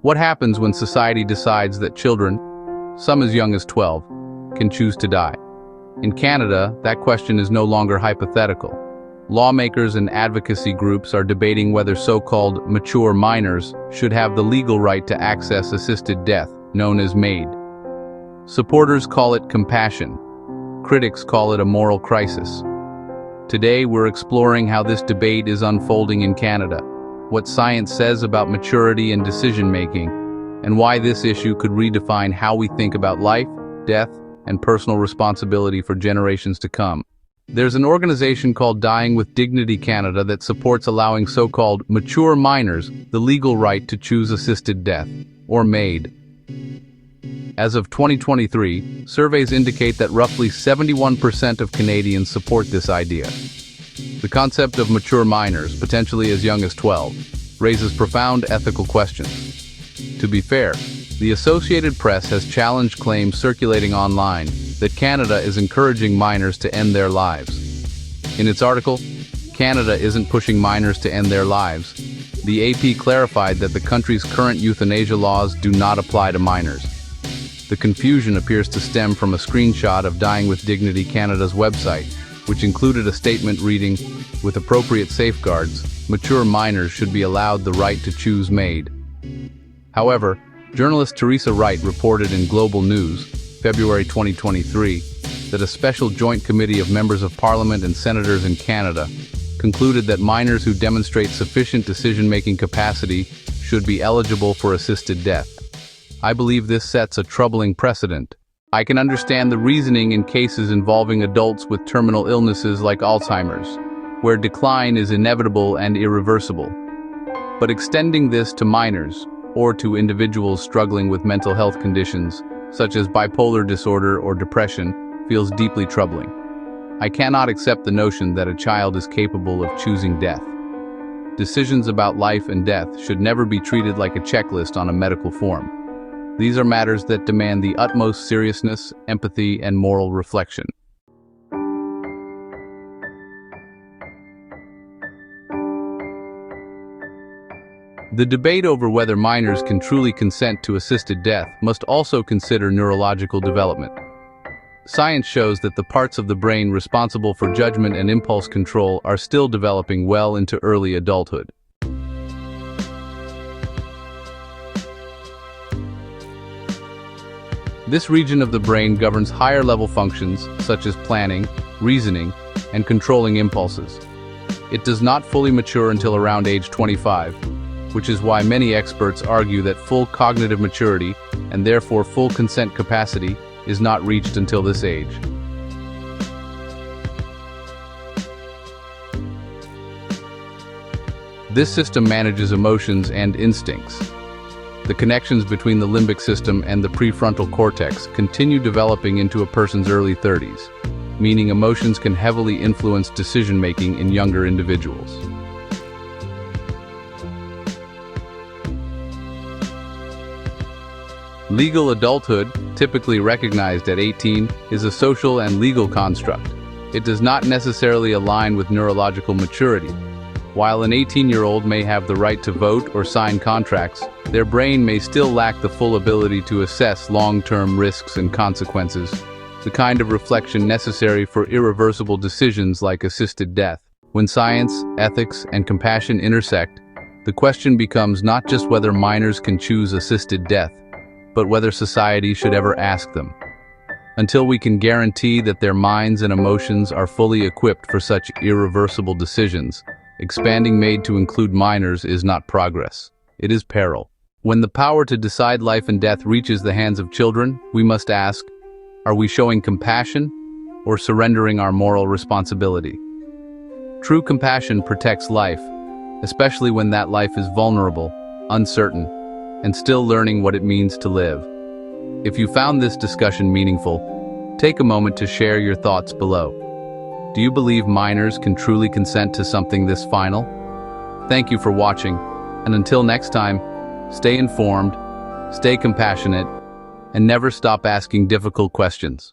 What happens when society decides that children, some as young as 12, can choose to die? In Canada, that question is no longer hypothetical. Lawmakers and advocacy groups are debating whether so-called mature minors should have the legal right to access assisted death, known as MAID. Supporters call it compassion. Critics call it a moral crisis. Today, we're exploring how this debate is unfolding in Canada, what science says about maturity and decision-making, and why this issue could redefine how we think about life, death, and personal responsibility for generations to come. There's an organization called Dying with Dignity Canada that supports allowing so-called mature minors the legal right to choose assisted death, or MAID. As of 2023, surveys indicate that roughly 71% of Canadians support this idea. The concept of mature minors, potentially as young as 12, raises profound ethical questions. To be fair, the Associated Press has challenged claims circulating online that Canada is encouraging minors to end their lives. In its article, "Canada Isn't Pushing Minors to End Their Lives," the AP clarified that the country's current euthanasia laws do not apply to minors. The confusion appears to stem from a screenshot of Dying with Dignity Canada's website, which included a statement reading, "With appropriate safeguards, mature minors should be allowed the right to choose MAID." However, journalist Teresa Wright reported in Global News, February 2023, that a special joint committee of members of Parliament and senators in Canada concluded that minors who demonstrate sufficient decision-making capacity should be eligible for assisted death. I believe this sets a troubling precedent. I can understand the reasoning in cases involving adults with terminal illnesses like Alzheimer's, where decline is inevitable and irreversible. But extending this to minors, or to individuals struggling with mental health conditions, such as bipolar disorder or depression, feels deeply troubling. I cannot accept the notion that a child is capable of choosing death. Decisions about life and death should never be treated like a checklist on a medical form. These are matters that demand the utmost seriousness, empathy, and moral reflection. The debate over whether minors can truly consent to assisted death must also consider neurological development. Science shows that the parts of the brain responsible for judgment and impulse control are still developing well into early adulthood. This region of the brain governs higher-level functions such as planning, reasoning, and controlling impulses. It does not fully mature until around age 25, which is why many experts argue that full cognitive maturity, and therefore full consent capacity, is not reached until this age. This system manages emotions and instincts. The connections between the limbic system and the prefrontal cortex continue developing into a person's early 30s, meaning emotions can heavily influence decision-making in younger individuals. Legal adulthood, typically recognized at 18, is a social and legal construct. It does not necessarily align with neurological maturity. While an 18-year-old may have the right to vote or sign contracts, their brain may still lack the full ability to assess long-term risks and consequences, the kind of reflection necessary for irreversible decisions like assisted death. When science, ethics, and compassion intersect, the question becomes not just whether minors can choose assisted death, but whether society should ever ask them. Until we can guarantee that their minds and emotions are fully equipped for such irreversible decisions, expanding MAID to include minors is not progress. It is peril. When the power to decide life and death reaches the hands of children, we must ask, are we showing compassion or surrendering our moral responsibility? True compassion protects life, especially when that life is vulnerable, uncertain, and still learning what it means to live. If you found this discussion meaningful, take a moment to share your thoughts below. Do you believe minors can truly consent to something this final? Thank you for watching, and until next time, stay informed, stay compassionate, and never stop asking difficult questions.